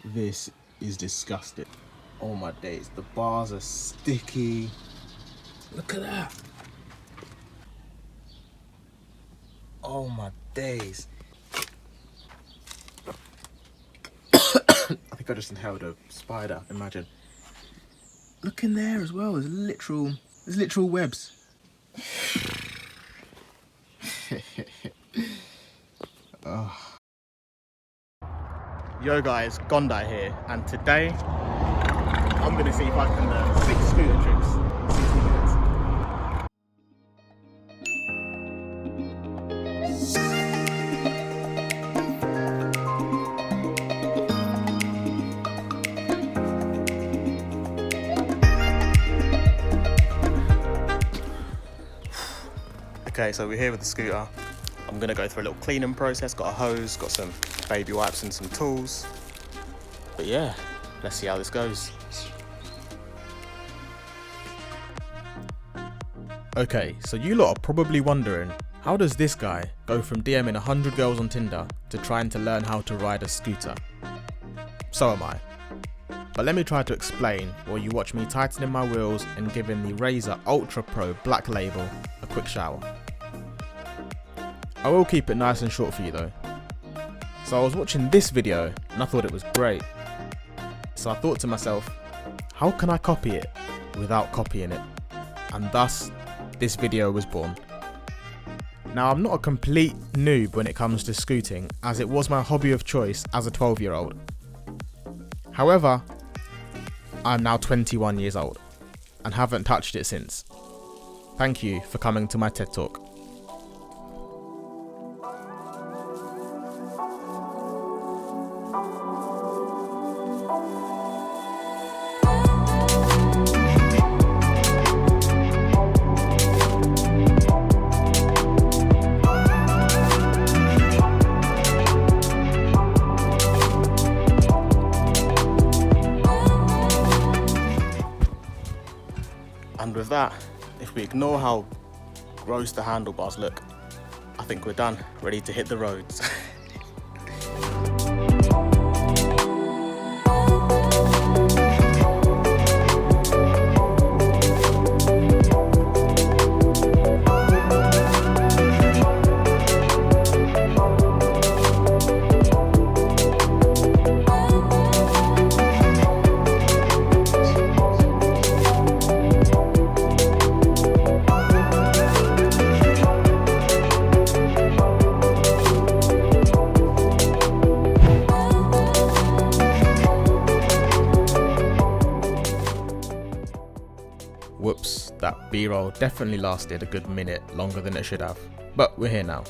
This is disgusting. Oh my days, the bars are sticky. Look at that. Oh my days. I think I just inhaled a spider, imagine. Look in there as well, there's literal webs. Oh. Yo guys, Gondai here, and today I'm gonna see if I can learn 6 scooter tricks in 60 minutes. Okay, so we're here with the scooter. I'm gonna go through a little cleaning process. Got a hose, got some baby wipes and some tools. But yeah, let's see how this goes. Okay, so you lot are probably wondering, how does this guy go from DMing 100 girls on Tinder to trying to learn how to ride a scooter? So am I. But let me try to explain while you watch me tightening my wheels and giving the Razor Ultra Pro Black Label a quick shower. I will keep it nice and short for you though. So I was watching this video and I thought it was great. So I thought to myself, how can I copy it without copying it? And thus, this video was born. Now I'm not a complete noob when it comes to scooting, as it was my hobby of choice as a 12-year-old. However, I'm now 21 years old and haven't touched it since. Thank you for coming to my TED Talk. And with that, if we ignore how gross the handlebars look, I think we're done, ready to hit the roads. Whoops, that B-roll definitely lasted a good minute longer than it should have. But we're here now.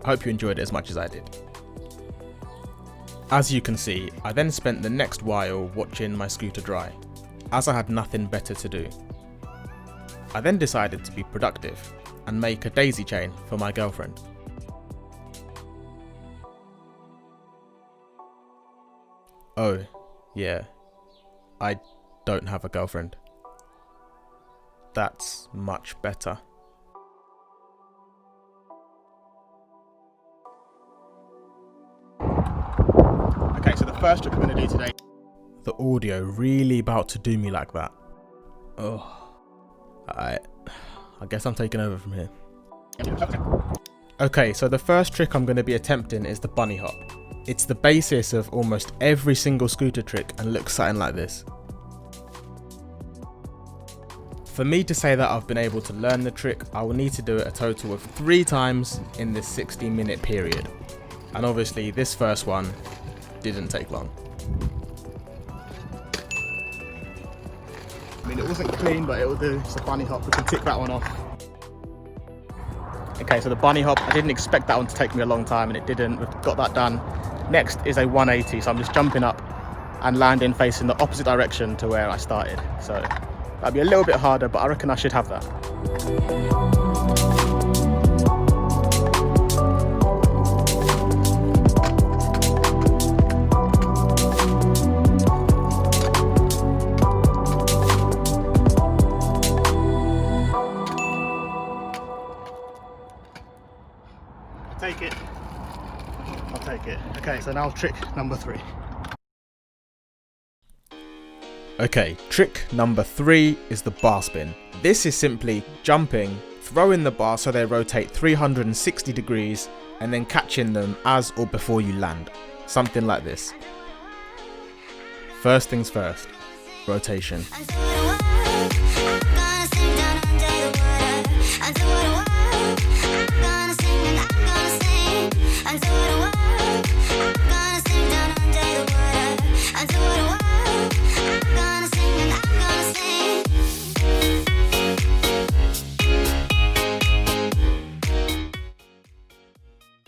I hope you enjoyed it as much as I did. As you can see, I then spent the next while watching my scooter dry, as I had nothing better to do. I then decided to be productive and make a daisy chain for my girlfriend. Oh, yeah, I don't have a girlfriend. That's much better. Okay, so the first trick I'm going to do today. The audio really about to do me like that. Oh, I guess I'm taking over from here. Okay, so the first trick I'm going to be attempting is the bunny hop. It's the basis of almost every single scooter trick and looks something like this. For me to say that I've been able to learn the trick, I will need to do it a total of 3 times in this 60-minute period. And obviously this first one didn't take long. I mean, it wasn't clean, but it'll do. It's a bunny hop, we can tick that one off. Okay, so the bunny hop, I didn't expect that one to take me a long time and it didn't. We've got that done. Next is a 180, so I'm just jumping up and landing facing the opposite direction to where I started. So that'll be a little bit harder, but I reckon I should have that. I'll take it. Okay, so now trick number 3. Okay, trick number 3 is the bar spin. This is simply jumping, throwing the bar so they rotate 360 degrees and then catching them as or before you land. Something like this. First things first, rotation.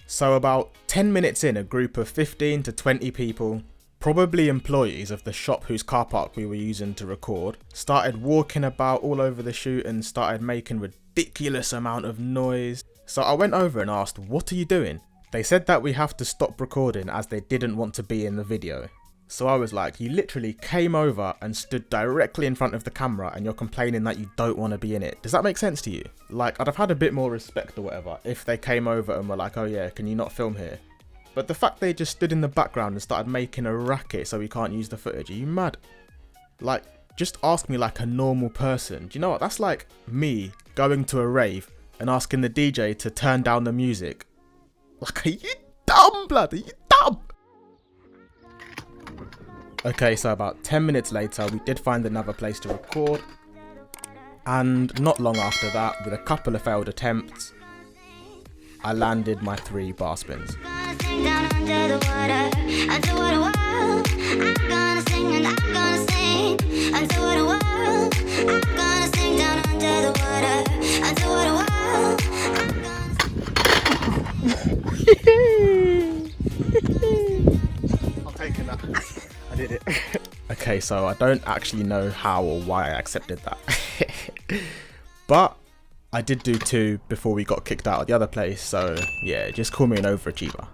So about 10 minutes in, a group of 15 to 20 people, probably employees of the shop whose car park we were using to record, started walking about all over the shoot and started making ridiculous amount of noise. So I went over and asked, "What are you doing?" They said that we have to stop recording as they didn't want to be in the video. So I was like, you literally came over and stood directly in front of the camera and you're complaining that you don't want to be in it. Does that make sense to you? Like, I'd have had a bit more respect or whatever if they came over and were like, "Oh yeah, can you not film here?" But the fact they just stood in the background and started making a racket so we can't use the footage, are you mad? Like, just ask me like a normal person. Do you know what? That's like me going to a rave and asking the DJ to turn down the music. Like, are you dumb, blood? Are you dumb? Okay, so about 10 minutes later, we did find another place to record. And not long after that, with a couple of failed attempts, I landed my 3 bar spins. I'm taking that. I did it. Okay, so I don't actually know how or why I accepted that. But I did do 2 before we got kicked out of the other place, so yeah, just call me an overachiever.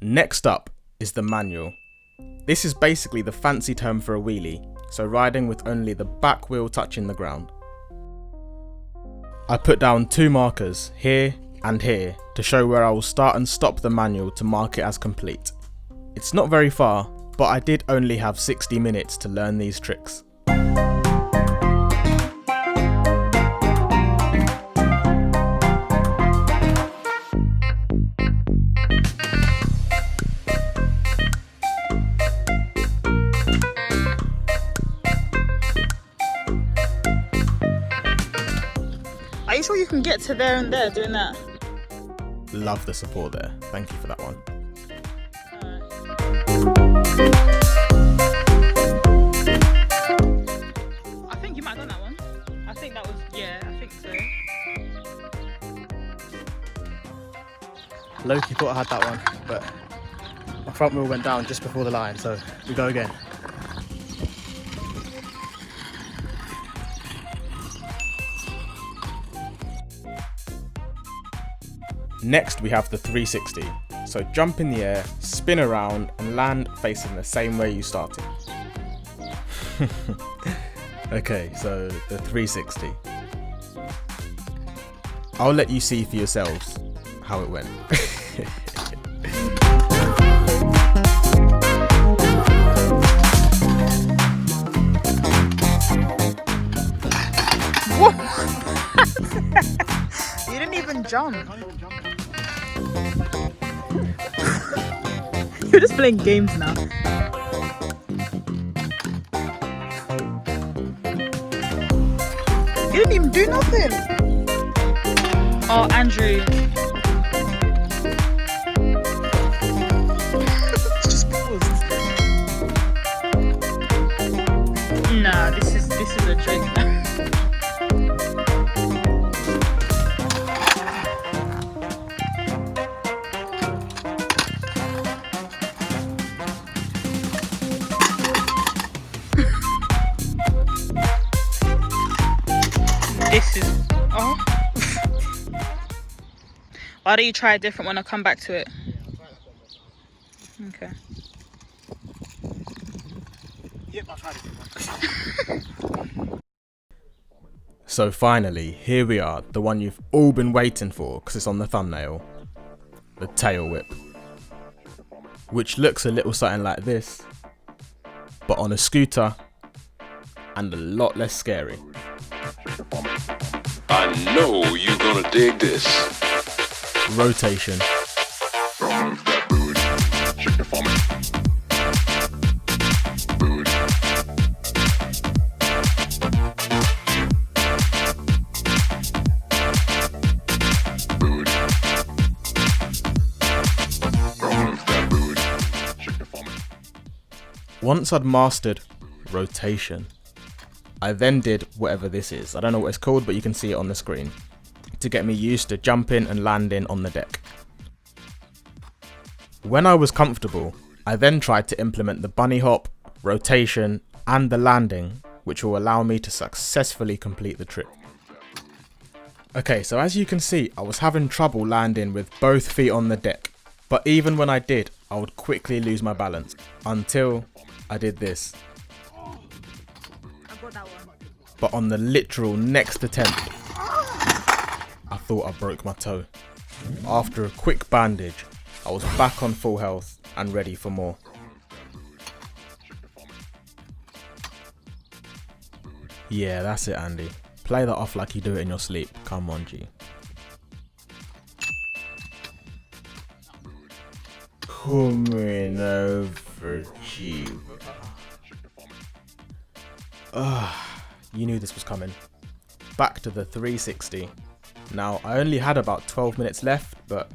Next up is the manual. This is basically the fancy term for a wheelie, so riding with only the back wheel touching the ground. I put down 2 markers, here and here, to show where I will start and stop the manual to mark it as complete. It's not very far, but I did only have 60 minutes to learn these tricks. Are you sure you can get to there and there doing that? Love the support there. Thank you for that one. I think you might have done that one. I think that was, yeah, I think so. Loki thought I had that one, but my front wheel went down just before the line, so we go again. Next we have the 360. So jump in the air, spin around and land facing the same way you started. Okay, so the 360. I'll let you see for yourselves how it went. What? You didn't even jump. You're just playing games now. You didn't even do nothing. Oh, Andrew. Just paused. Nah, this is a joke. This is, oh. Why don't you try a different one? I'll come back to it. Okay. Yep, I'll try this one. So finally, here we are, the one you've all been waiting for because it's on the thumbnail. The tail whip. Which looks a little something like this. but on a scooter and a lot less scary. I know you're gonna dig this. Rotation. Move that booty, shake it for me. Booty. Booty. Move that booty, shake it for me. Once I'd mastered rotation, I then did whatever this is. I don't know what it's called, but you can see it on the screen, to get me used to jumping and landing on the deck. When I was comfortable, I then tried to implement the bunny hop, rotation, and the landing, which will allow me to successfully complete the trip. Okay, so as you can see, I was having trouble landing with both feet on the deck, but even when I did, I would quickly lose my balance, until I did this. I got that one. But on the literal next attempt, I thought I broke my toe. After a quick bandage, I was back on full health and ready for more. Yeah, that's it, Andy. Play that off like you do it in your sleep. Come on, G. Coming over, G. You knew this was coming. Back to the 360. Now, I only had about 12 minutes left, but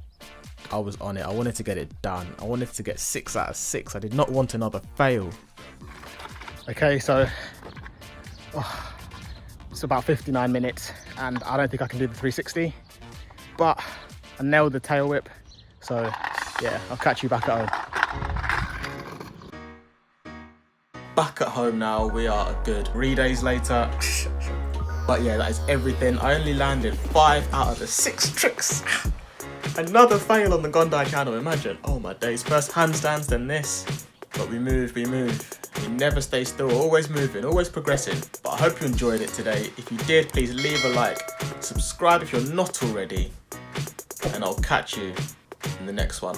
I was on it. I wanted to get it done. I wanted to get 6 out of 6. I did not want another fail. Okay, so it's about 59 minutes and I don't think I can do the 360, but I nailed the tail whip. So yeah, I'll catch you back at home. Back at home now. We are a good 3 days later. But yeah, that is everything. I only landed 5 out of the 6 tricks. Another fail on the Gondai channel, imagine. Oh my days, first handstands, then this. But we move. We never stay still, always moving, always progressing. But I hope you enjoyed it today. If you did, please leave a like. Subscribe if you're not already. And I'll catch you in the next one.